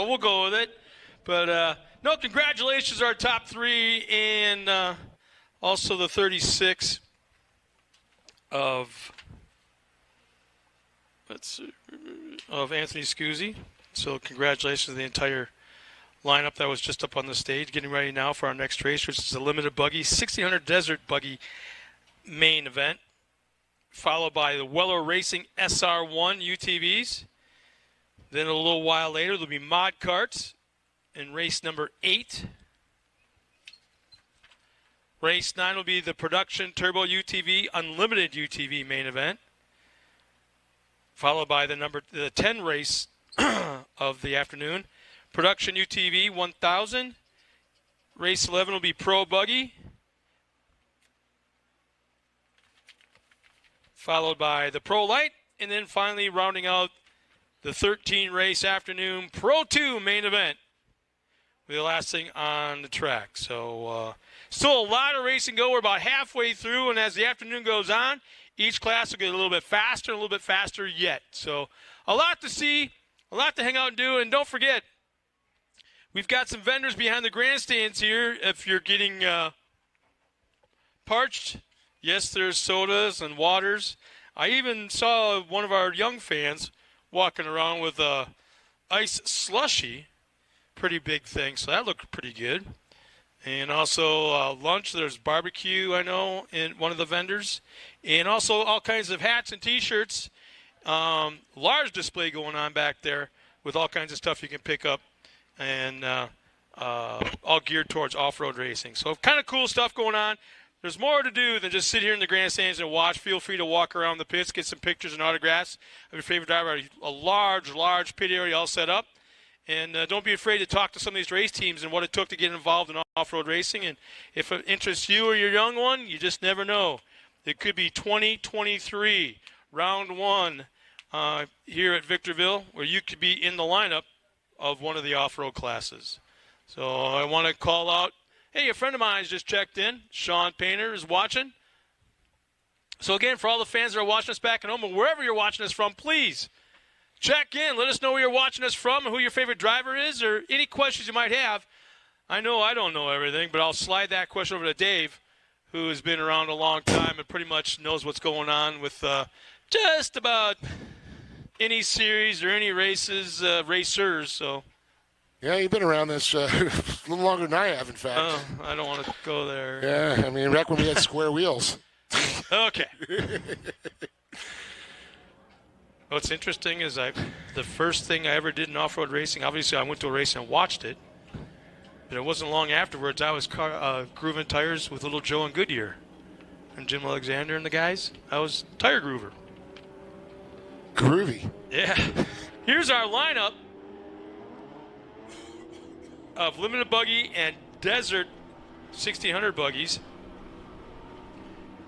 we'll go with it. But, no, congratulations, our top three, and also the 36 of Anthony Scuzzi. So congratulations to the entire lineup that was just up on the stage, getting ready now for our next race, which is a limited buggy, 1600 Desert Buggy main event, followed by the Weller Racing SR1 UTVs. Then a little while later, there'll be mod carts in race number 8. Race 9 will be the Production Turbo UTV Unlimited UTV main event, followed by the 10 race of the afternoon, Production UTV 1000. Race 11 will be Pro Buggy, followed by the Pro Light, and then finally rounding out the 13 race afternoon Pro 2 main event. The last thing on the track. So still a lot of racing go. We're about halfway through, and as the afternoon goes on, each class will get a little bit faster yet. So a lot to see, a lot to hang out and do. And don't forget, we've got some vendors behind the grandstands here. If you're getting parched, yes, there's sodas and waters. I even saw one of our young fans walking around with a ice slushie. Pretty big thing, so that looked pretty good. And also lunch, there's barbecue, I know, in one of the vendors. And also all kinds of hats and T-shirts. Large display going on back there with all kinds of stuff you can pick up. And all geared towards off-road racing. So kind of cool stuff going on. There's more to do than just sit here in the grandstands and watch. Feel free to walk around the pits, get some pictures and autographs of your favorite driver. A large pit area all set up. And don't be afraid to talk to some of these race teams and what it took to get involved in off-road racing. And if it interests you or your young one, you just never know. It could be 2023, round 1 here at Victorville, where you could be in the lineup of one of the off-road classes. So I want to call out, hey, a friend of mine has just checked in. Sean Painter is watching. So again, for all the fans that are watching us back at home, or wherever you're watching us from, please check in. Let us know where you're watching us from and who your favorite driver is, or any questions you might have. I know I don't know everything, but I'll slide that question over to Dave, who has been around a long time and pretty much knows what's going on with just about any series or any races, racers. So, yeah, you've been around this a little longer than I have, in fact. Oh, I don't want to go there. Yeah, I mean, back when we had square wheels. Okay. What's interesting is the first thing I ever did in off-road racing, obviously I went to a race and watched it, but it wasn't long afterwards I was grooving tires with Little Joe and Goodyear and Jim Alexander and the guys. I was tire groover. Groovy. Yeah. Here's our lineup of limited buggy and desert 1600 buggies.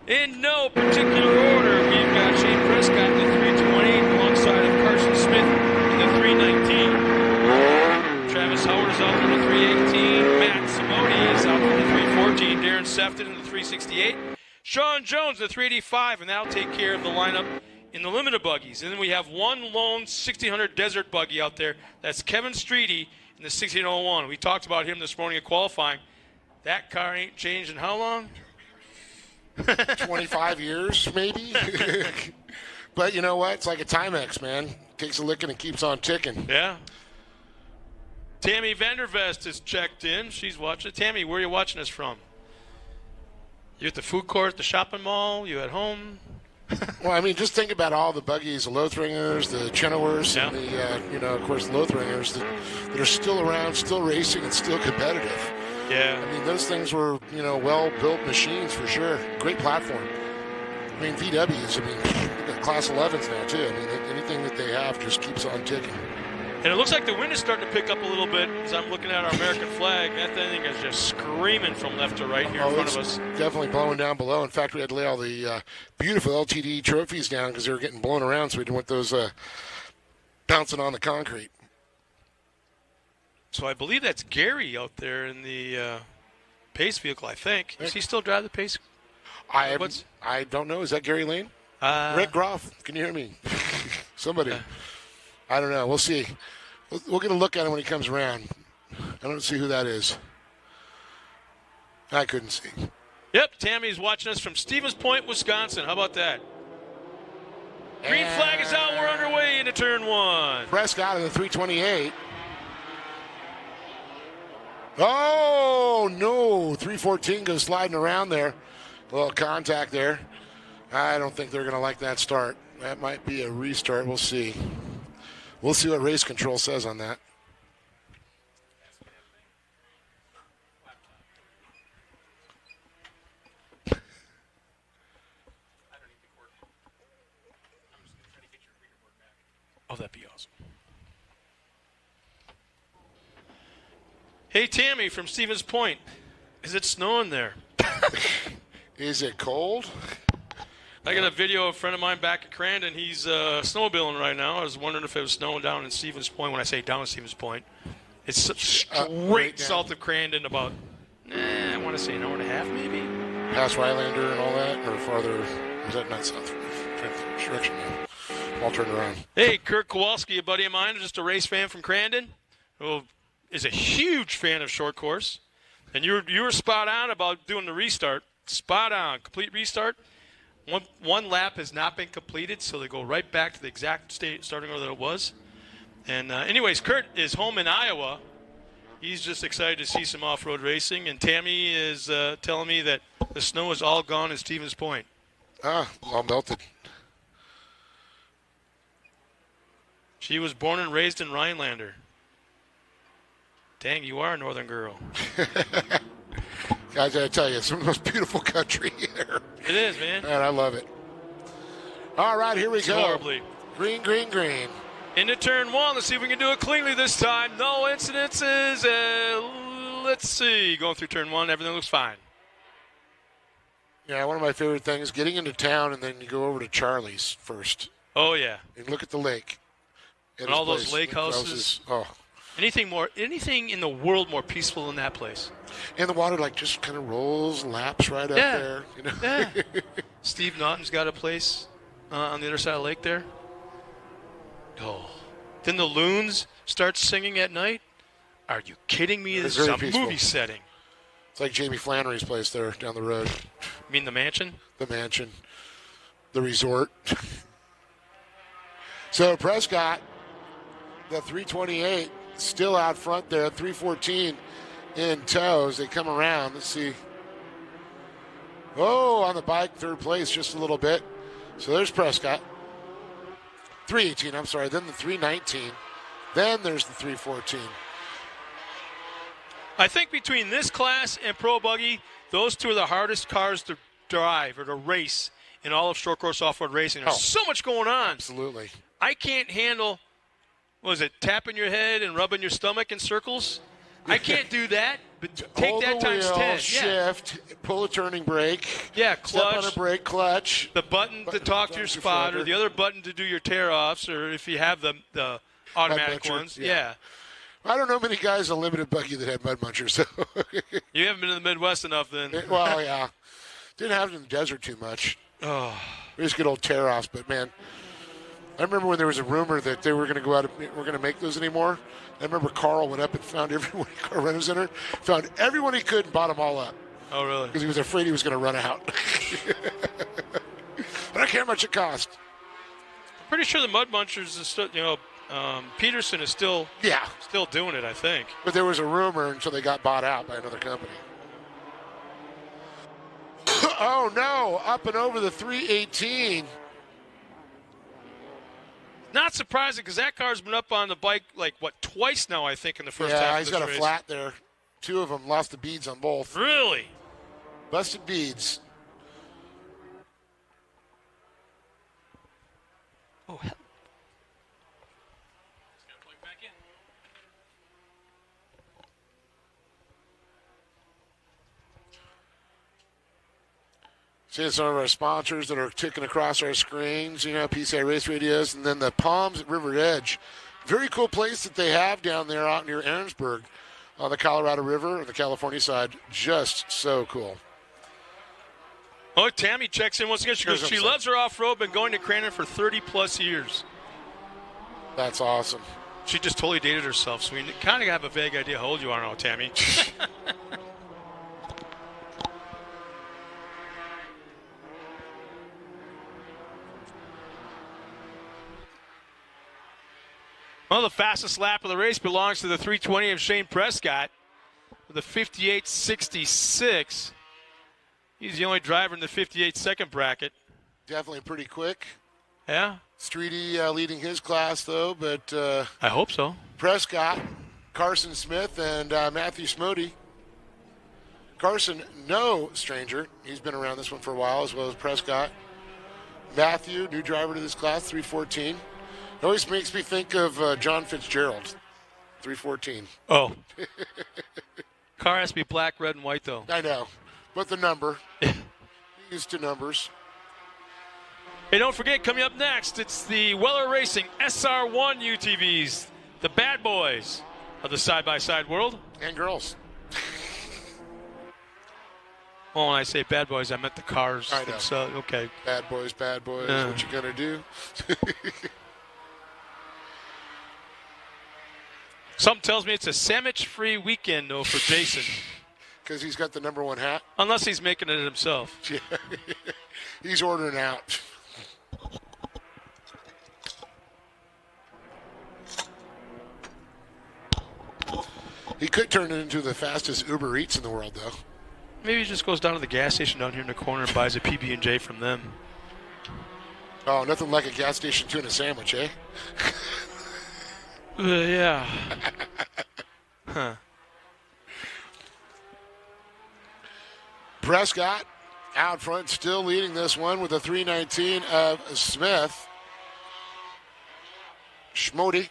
In no particular order, we've got Shane Prescott in the 320 alongside of Carson Smith in the 319. Travis Howard is out in the 318. Matt Simone is out in the 314. Darren Sefton in the 368. Sean Jones in the 385, and that'll take care of the lineup in the limited buggies. And then we have one lone 1600 desert buggy out there. That's Kevin Streety in the 1601. We talked about him this morning at qualifying. That car ain't changed in how long? 25 years, maybe. But you know what? It's like a Timex, man. Takes a licking and keeps on ticking. Yeah. Tammy Vandervest is checked in. She's watching. Tammy, where are you watching us from? You at the food court, the shopping mall? You at home? Well, I mean, just think about all the buggies, the Lothringers, the Chenowers, yeah, and the, of course, the Lothringers that are still around, still racing, and still competitive. Yeah. I mean, those things were, well-built machines for sure. Great platform. I mean, VWs, they've got Class 11s now, too. I mean, anything that they have just keeps on ticking. And it looks like the wind is starting to pick up a little bit as I'm looking at our American flag. That thing is just screaming from left to right here in front of us. Definitely blowing down below. In fact, we had to lay all the beautiful LTD trophies down because they were getting blown around, so we didn't want those bouncing on the concrete. So I believe that's Gary out there in the Pace vehicle, I think. Does he still drive the Pace? I don't know. Is that Gary Lane? Rick Groff, can you hear me? Somebody. I don't know. We'll see. We'll get a look at him when he comes around. I don't see who that is. I couldn't see. Yep, Tammy's watching us from Stevens Point, Wisconsin. How about that? Green flag is out. We're underway into turn 1. Prescott in the 328. Oh, no. 314 goes sliding around there. A little contact there. I don't think they're going to like that start. That might be a restart. We'll see. We'll see what race control says on that. Oh, that'd be awesome. Hey, Tammy from Stevens Point. Is it snowing there? Is it cold? I got a video of a friend of mine back at Crandon. He's snowmobiling right now. I was wondering if it was snowing down in Stevens Point. When I say down in Stevens Point, it's straight right south of Crandon, about, I want to say an hour and a half maybe. Past Rylander and all that, or farther? Was that not south? Direction now. I'll turn around. Hey, Kirk Kowalski, a buddy of mine, just a race fan from Crandon, who is a huge fan of short course. And you were spot on about doing the restart. Spot on. Complete restart. One lap has not been completed, so they go right back to the exact starting order that it was. And anyways, Kurt is home in Iowa. He's just excited to see some off-road racing. And Tammy is telling me that the snow is all gone in Stevens Point. All melted. She was born and raised in Rhinelander. Dang, you are a northern girl. Guys, I tell you, it's the most beautiful country here. It is, man. And I love it. All right, here we go. Horribly. Green, green, green. Into turn 1. Let's see if we can do it cleanly this time. No incidences. Let's see. Going through turn 1, everything looks fine. Yeah, one of my favorite things, getting into town and then you go over to Charlie's first. Oh, yeah. And look at the lake. And all those lake houses. Oh. Anything in the world more peaceful than that place. And the water just kind of rolls, laps right up there. You know? Yeah. Steve Naughton's got a place on the other side of the lake there. Oh. Then the loons start singing at night. Are you kidding me? This is a movie setting. It's like Jamie Flannery's place there down the road. You mean the mansion? The mansion. The resort. So Prescott, the 328, still out front there. 314 in tow as they come around. Let's see. Oh, on the bike, third place just a little bit. So there's Prescott. 318, I'm sorry. Then the 319. Then there's the 314. I think between this class and Pro Buggy, those two are the hardest cars to drive or to race in all of short course off-road racing. There's so much going on. Absolutely. I can't handle, tapping your head and rubbing your stomach in circles? I can't do that, but take Hold that the times wheel, 10. Shift, pull a turning brake. Yeah, Step on a clutch. brake, clutch. The button to talk to your spotter, the other button to do your tear-offs, or if you have the automatic ones. Yeah. I don't know many guys on limited buggy that have mud munchers. So. You haven't been in the Midwest enough then. Well, yeah. Didn't have it in the desert too much. Oh. We just get old tear-offs, but, man, I remember when there was a rumor that they were going to go out and we're going to make those anymore. I remember Carl went up and found everyone, Car Rental Center, found everyone he could and bought them all up. Oh, really? Because he was afraid he was going to run out. But I don't care how much it cost. I'm pretty sure the Mud Munchers is still, Peterson is still doing it, I think. But there was a rumor until they got bought out by another company. Oh, no, up and over the 318. Not surprising because that car's been up on the bike twice now, I think, in the first half of this race. Yeah, he's got a flat there. Two of them lost the beads on both. Really? Busted beads. Oh, hell. Seeing some of our sponsors that are ticking across our screens, PCI Race Radios, and then the Palms at River Edge. Very cool place that they have down there out near Aaronsburg on the Colorado River on the California side. Just so cool. Oh, Tammy checks in once again. She goes, she loves her off-road, been going to Crandon for 30-plus years. That's awesome. She just totally dated herself, so we kind of have a vague idea how old you are now, Tammy. Well, the fastest lap of the race belongs to the 320 of Shane Prescott with a 58.66. He's the only driver in the 58-second bracket. Definitely pretty quick. Yeah. Streety leading his class, though, but I hope so. Prescott, Carson Smith, and Matthew Smody. Carson, no stranger. He's been around this one for a while, as well as Prescott. Matthew, new driver to this class, 314. It always makes me think of John Fitzgerald, 314. Oh. Car has to be black, red, and white, though. I know, but the number. Used to numbers. Hey, don't forget, coming up next, it's the Weller Racing SR1 UTVs, the bad boys of the side-by-side world. And girls. Well, when I say bad boys, I meant the cars. I know. So, okay. Bad boys, what you gonna do? Something tells me it's a sandwich-free weekend, though, for Jason. Because he's got the number one hat? Unless he's making it himself. Yeah. He's ordering out. He could turn it into the fastest Uber Eats in the world, though. Maybe he just goes down to the gas station down here in the corner and buys a PB&J from them. Oh, nothing like a gas station tuna sandwich, eh? Yeah. Huh. Prescott out front, still leading this one with a 319 of Smith. Schmody.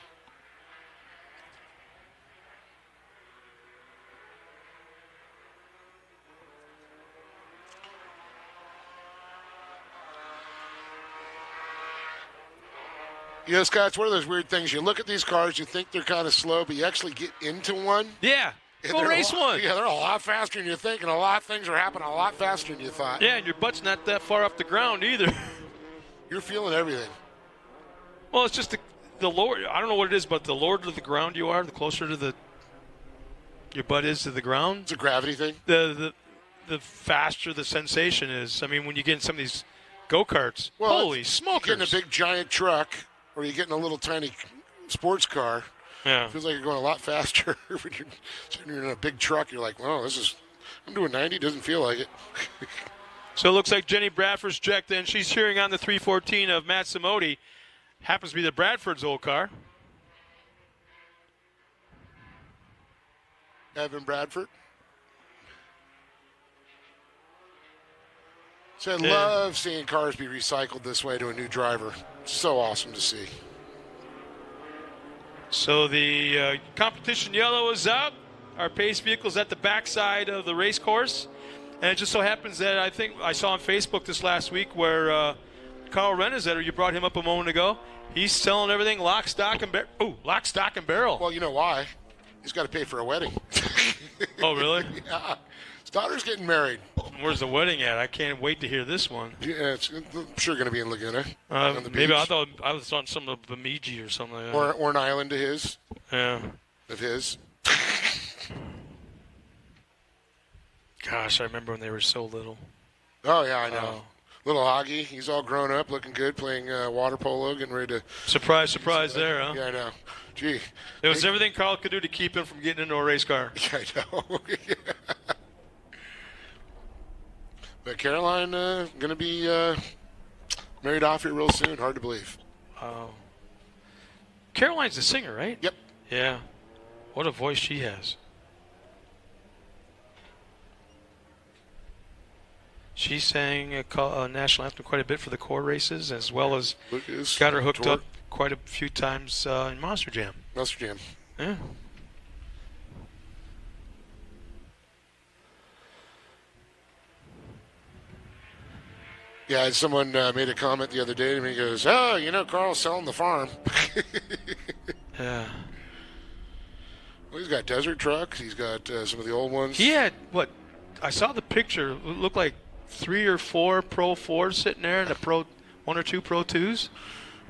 You know, Scott, it's one of those weird things. You look at these cars, you think they're kind of slow, but you actually get into one. Yeah. Go race one. Yeah, they're a lot faster than you think, and a lot of things are happening a lot faster than you thought. Yeah, and your butt's not that far off the ground either. You're feeling everything. Well, it's just the lower. I don't know what it is, but the lower to the ground you are, the closer to your butt is to the ground. It's a gravity thing. The faster the sensation is. I mean, when you get in some of these go-karts, holy smokers. You're getting a big giant truck, or you're getting a little tiny sports car. Yeah. It feels like you're going a lot faster. When you're in a big truck, you're like, "Wow, I'm doing 90." Doesn't feel like it. So it looks like Jenny Bradford's checked in. She's cheering on the 314 of Matt Simodi. Happens to be the Bradford's old car. Evan Bradford. So I love seeing cars be recycled this way to a new driver. So awesome to see. So the competition yellow is up. Our pace vehicle's at the backside of the race course. And it just so happens that I think I saw on Facebook this last week where Carl Renazetter, you brought him up a moment ago. He's selling everything lock, stock, and barrel. Well, you know why? He's got to pay for a wedding. Oh, really? Yeah. His daughter's getting married. Where's the wedding at? I can't wait to hear this one. Yeah, it's sure going to be in Laguna. On the maybe beach. I thought I was on some of Bemidji or something like that. Or an island of his. Yeah. Of his. Gosh, I remember when they were so little. Oh, yeah, I know. Little Augie, he's all grown up, looking good, playing water polo, getting ready to... Surprise there, huh? Yeah, I know. Gee. It was everything Carl could do to keep him from getting into a race car. Yeah, I know. But Caroline going to be married off here real soon. Hard to believe. Caroline's the singer, right? Yep. Yeah. What a voice she has. She sang a national anthem quite a bit for the core races, as well as got her hooked up quite a few times in Monster Jam. Monster Jam. Yeah. Yeah, someone made a comment the other day to me. He goes, "Oh, you know, Carl's selling the farm." Yeah. Well, he's got desert trucks. He's got some of the old ones. He had what? I saw the picture. It looked like 3 or 4 Pro 4s sitting there, and one or two Pro 2s.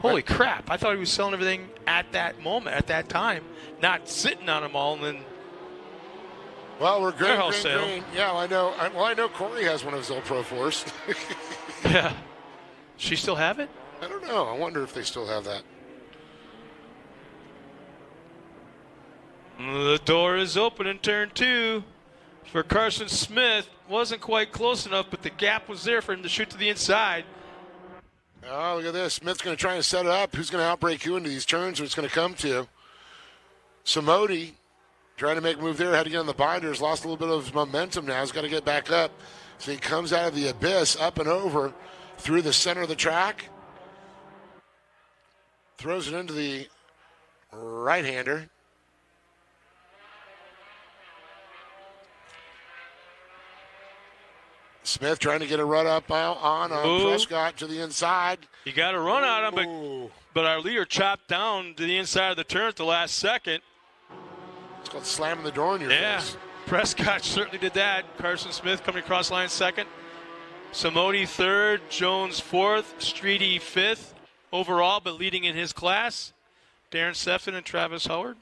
Holy crap. I thought he was selling everything at that moment, at that time, not sitting on them all and then. Well, we're green. sale. Yeah, I know. I know Corey has one of his old Pro 4s. Yeah. She still have it? I don't know. I wonder if they still have that. The door is open in turn 2 for Carson Smith. Wasn't quite close enough, but the gap was there for him to shoot to the inside. Oh, look at this. Smith's going to try and set it up. Who's going to outbreak who into these turns? What's going to come to? Samodi trying to make a move there. Had to get on the binders. Lost a little bit of his momentum now. He's got to get back up. So he comes out of the abyss, up and over, through the center of the track. Throws it into the right-hander. Smith trying to get a run up on Prescott to the inside. You got to run on him, but our leader chopped down to the inside of the turn at the last second. It's called slamming the door in your face. Prescott certainly did that. Carson Smith coming across line second. Samodi third, Jones fourth, Streety fifth overall, but leading in his class. Darren Sefton and Travis Howard.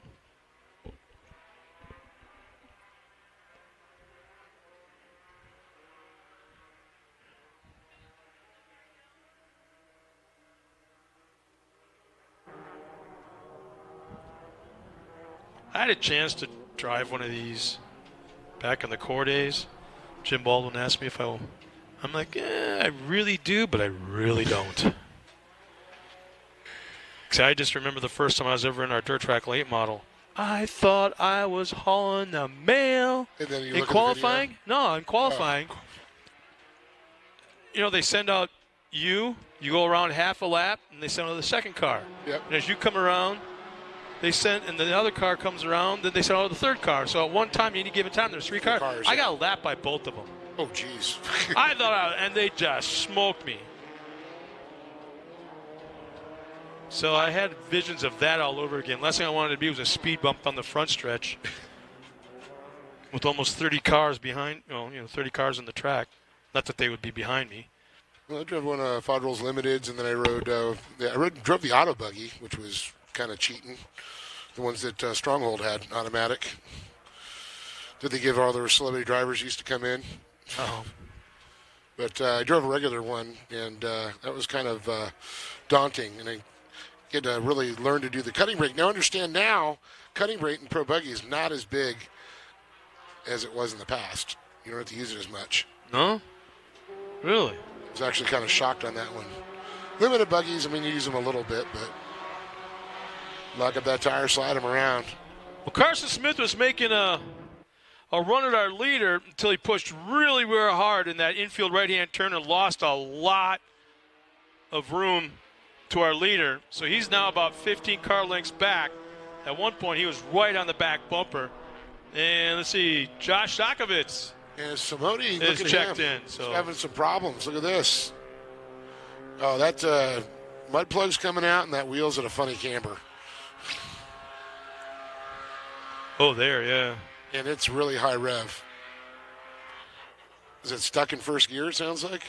I had a chance to drive one of these back in the core days. Jim Baldwin asked me if I will. I'm like, I really do, but I really don't. Because I just remember the first time I was ever in our dirt track late model. I thought I was hauling the mail. And then you in look qualifying? At No, in qualifying. You know, they send out you go around half a lap, and they send out the second car. Yep. And as you come around, and the other car comes around, then they send out the third car. So at one time, any given time, there's three cars. I got lapped by both of them. Oh, jeez. I thought, and they just smoked me. So I had visions of that all over again. Last thing I wanted to be was a speed bump on the front stretch with almost 30 cars behind, 30 cars on the track. Not that they would be behind me. Well, I drove one of Fod Rolls Limiteds, and then I drove the auto buggy, which was kind of cheating. The ones that Stronghold had, automatic. Did they give all their celebrity drivers used to come in? Oh. But I drove a regular one, and that was kind of daunting. And I had to really learn to do the cutting brake. Now, understand now, cutting brake in Pro Buggy is not as big as it was in the past. You don't have to use it as much. No? Really? I was actually kind of shocked on that one. Limited buggies, I mean, you use them a little bit, but lock up that tire, slide them around. Well, Carson Smith was making a run at our leader until he pushed really, really hard in that infield right-hand turn and lost a lot of room to our leader. So he's now about 15 car lengths back. At one point, he was right on the back bumper. And let's see, Josh Sokovitz and Simone is checked in. So he's having some problems. Look at this. Oh, that mud plug's coming out, and that wheel's at a funny camber. Oh, there, yeah. And it's really high rev. Is it stuck in first gear, it sounds like?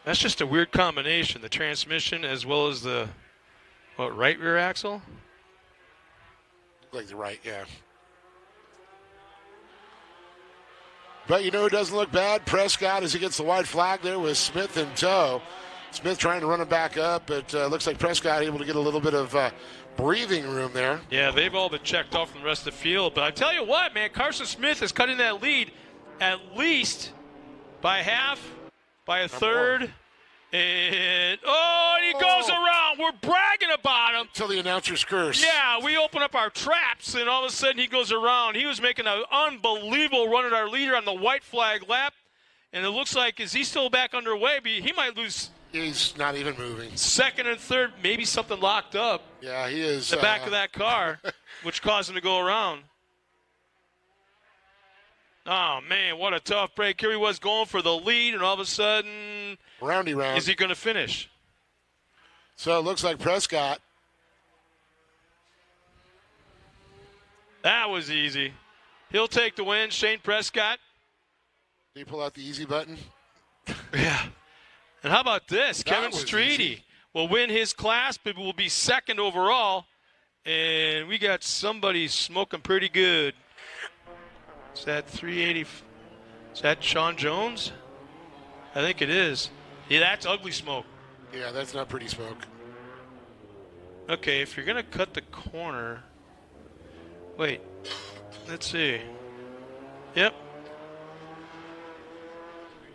That's just a weird combination. The transmission as well as the, right rear axle? Like the right, yeah. But you know who doesn't look bad? Prescott as he gets the white flag there with Smith in tow. Smith trying to run it back up, but looks like Prescott able to get a little bit of breathing room there. Yeah, they've all been checked off from the rest of the field. But I tell you what, man, Carson Smith is cutting that lead at least by half, by a third. And he goes around. We're bragging about him. Till the announcer's curse. Yeah, we open up our traps, and all of a sudden he goes around. He was making an unbelievable run at our leader on the white flag lap. And it looks like, is he still back underway? He might lose. He's not even moving. Second and third, maybe something locked up. Yeah, he is. The back of that car, which caused him to go around. Oh, man, what a tough break. Here he was going for the lead, and all of a sudden, roundy round. Is he going to finish? So it looks like Prescott. That was easy. He'll take the win, Shane Prescott. Did he pull out the easy button? Yeah. And how about this? That Kevin was Streety easy. will win his class, but will be second overall. And we got somebody smoking pretty good. Is that 380? Is that Sean Jones? I think it is. Yeah, that's ugly smoke. Yeah, that's not pretty smoke. Okay, if you're going to cut the corner. Wait. Let's see. Yep.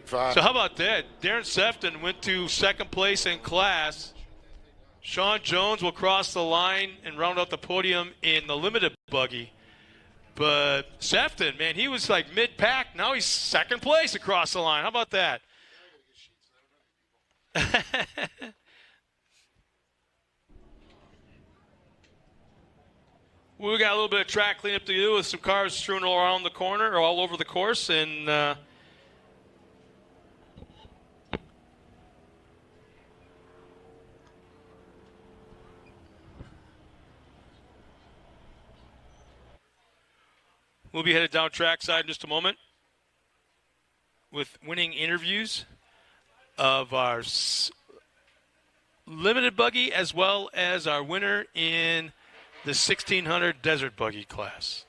Five. So how about that? Darren Sefton went to second place in class. Sean Jones will cross the line and round out the podium in the limited buggy. But Sefton, man, he was like mid-pack. Now he's second place across the line. How about that? We got a little bit of track cleanup to do with some cars strewn all around the corner or all over the course. And we'll be headed down trackside in just a moment with winning interviews of our limited buggy as well as our winner in the 1600 desert buggy class.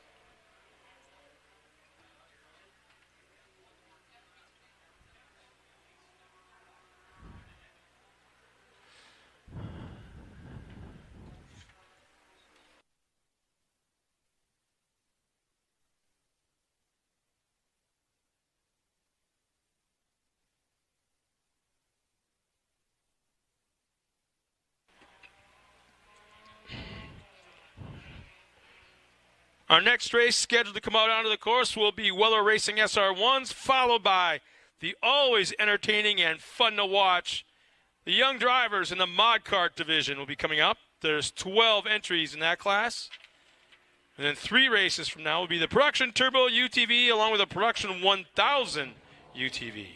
Our next race scheduled to come out onto the course will be Weller Racing SR1s, followed by the always entertaining and fun to watch. The young drivers in the mod kart division will be coming up. There's 12 entries in that class. And then 3 races from now will be the Production Turbo UTV along with the Production 1000 UTV.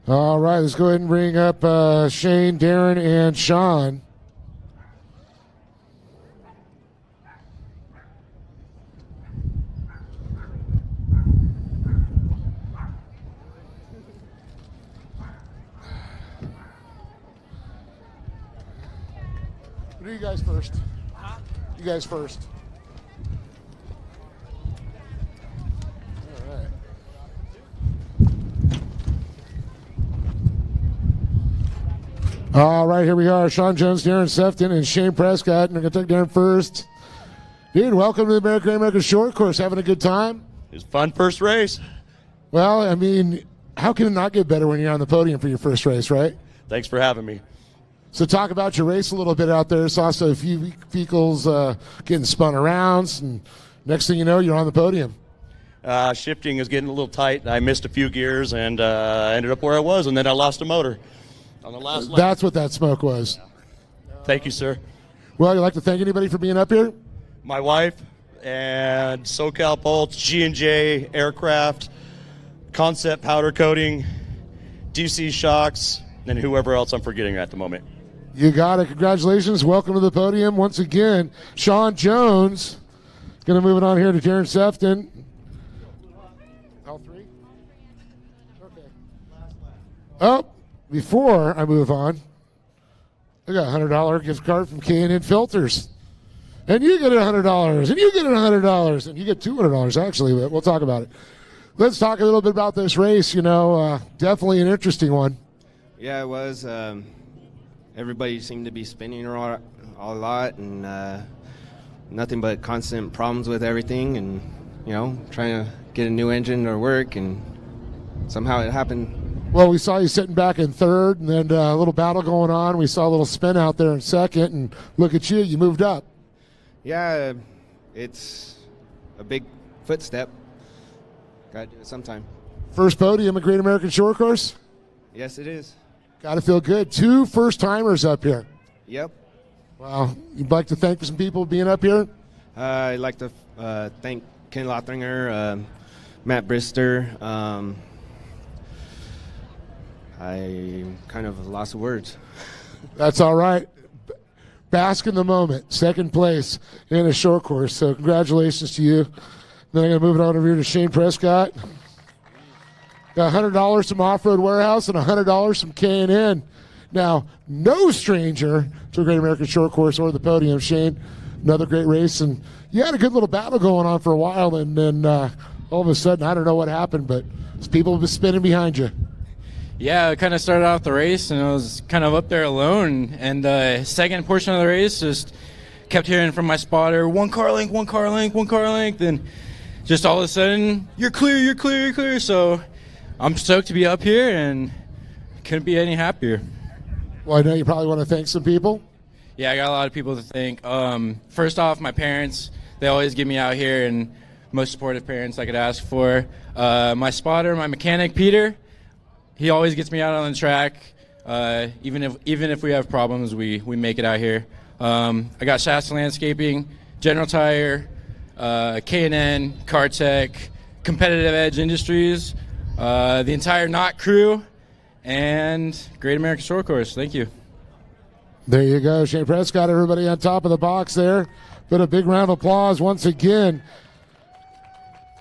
All right, let's go ahead and bring up Shane, Darren, and Sean. What do you guys first? You guys first. All right. All right, here we are. Sean Jones, Darren Sefton, and Shane Prescott. And we're going to take Darren first. Dude, welcome to the Great American Short Course. Having a good time? It was a fun first race. Well, I mean, how can it not get better when you're on the podium for your first race, right? Thanks for having me. So talk about your race a little bit out there. Saw a few vehicles getting spun around, and next thing you know, you're on the podium. Shifting is getting a little tight. I missed a few gears and ended up where I was, and then I lost a motor on the last lap. That's what that smoke was. Thank you, sir. Well, you'd like to thank anybody for being up here? My wife and SoCal Bolts, G&J Aircraft, Concept Powder Coating, DC Shocks, and whoever else I'm forgetting at the moment. You got it. Congratulations. Welcome to the podium once again. Sean Jones. Going to move it on here to Darren Sefton. All three? Okay. Oh, before I move on, I got a $100 gift card from K&N Filters. And you get $100, and you get $100, and you get $200 actually, but we'll talk about it. Let's talk a little bit about this race. Definitely an interesting one. Yeah, it was. Everybody seemed to be spinning a lot, and nothing but constant problems with everything, and trying to get a new engine to work, and somehow it happened. Well, we saw you sitting back in third, and then a little battle going on. We saw a little spin out there in second, and look at you, you moved up. Yeah, it's a big footstep. Got to do it sometime. First podium at Great American Short Course? Yes, it is. Got to feel good. 2 first-timers up here. Yep. Wow. You'd like to thank some people being up here? I'd like to thank Ken Lothringer, Matt Brister. I kind of lost the words. That's all right. Bask in the moment. Second place in a short course. So congratulations to you. Then I'm going to move it on over here to Shane Prescott. Got $100 from Off-Road Warehouse and $100 from K&N. Now, no stranger to a Great American Short Course or the podium. Shane, another great race. And you had a good little battle going on for a while, and then all of a sudden, I don't know what happened, but people have been spinning behind you. Yeah, I kind of started off the race, and I was kind of up there alone. And the second portion of the race, just kept hearing from my spotter, one car length, one car length, one car length. And just all of a sudden, you're clear, you're clear, you're clear. So I'm stoked to be up here and couldn't be any happier. Well, I know you probably want to thank some people. Yeah, I got a lot of people to thank. First off, my parents. They always get me out here, and most supportive parents I could ask for. My spotter, my mechanic, Peter. He always gets me out on the track. Even if we have problems, we make it out here. I got Shasta Landscaping, General Tire, K&N, Cartech, Competitive Edge Industries, the entire Knot crew, and Great American Short Course. Thank you. There you go, Shane Prescott. Everybody on top of the box there. But a big round of applause once again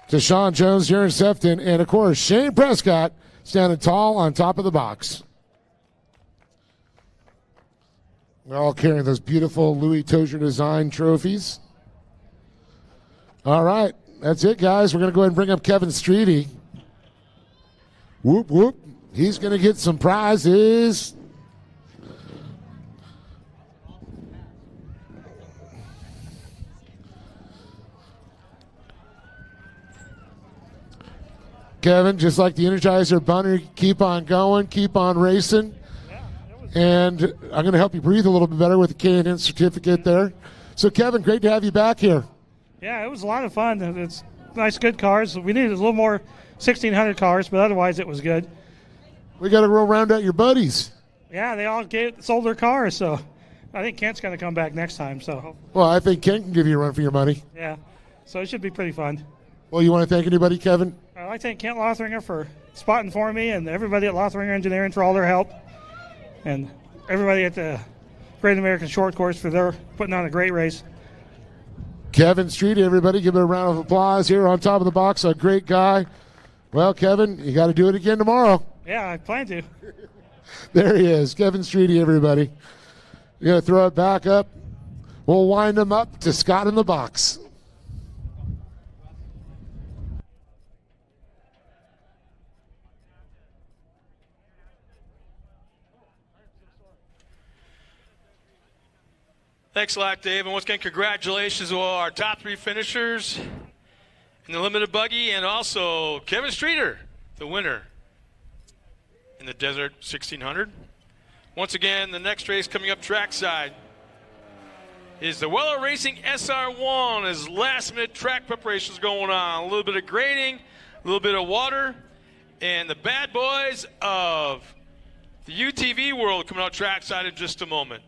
to Sean Jones, Darren Sefton, and of course Shane Prescott, standing tall on top of the box. They're all carrying those beautiful Louis Tozier design trophies. All right, that's it, guys. We're going to go ahead and bring up Kevin Streety. Whoop, whoop. He's going to get some prizes. Kevin, just like the Energizer Bunny, keep on going, keep on racing. And I'm going to help you breathe a little bit better with the K&N certificate there. So, Kevin, great to have you back here. Yeah, it was a lot of fun. It's nice, good cars. We needed a little more 1,600 cars, but otherwise it was good. We got to roll around out your buddies. Yeah, they all sold their cars, so I think Kent's going to come back next time. So. Well, I think Kent can give you a run for your money. Yeah, so it should be pretty fun. Well, you want to thank anybody, Kevin? I'd like to thank Kent Lothringer for spotting for me, and everybody at Lothringer Engineering for all their help, and everybody at the Great American Short Course for their putting on a great race. Kevin Street, everybody, give it a round of applause here on top of the box. A great guy. Well, Kevin, you got to do it again tomorrow. Yeah, I plan to. There he is, Kevin Streety, everybody. You're going to throw it back up. We'll wind him up to Scott in the box. Thanks a lot, Dave. And once again, congratulations to all our top 3 finishers in the limited buggy, and also Kevin Streeter, the winner in the Desert 1600. Once again, the next race coming up trackside is the Weller Racing SR1 as last-minute track preparations going on. A little bit of grading, a little bit of water, and the bad boys of the UTV world coming out trackside in just a moment.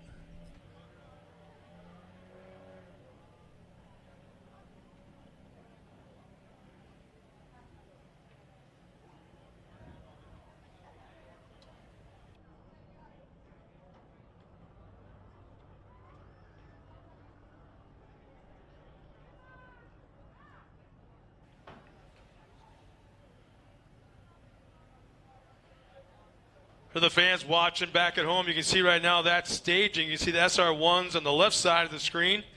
For the fans watching back at home, you can see right now that staging. You see the SR1s on the left side of the screen.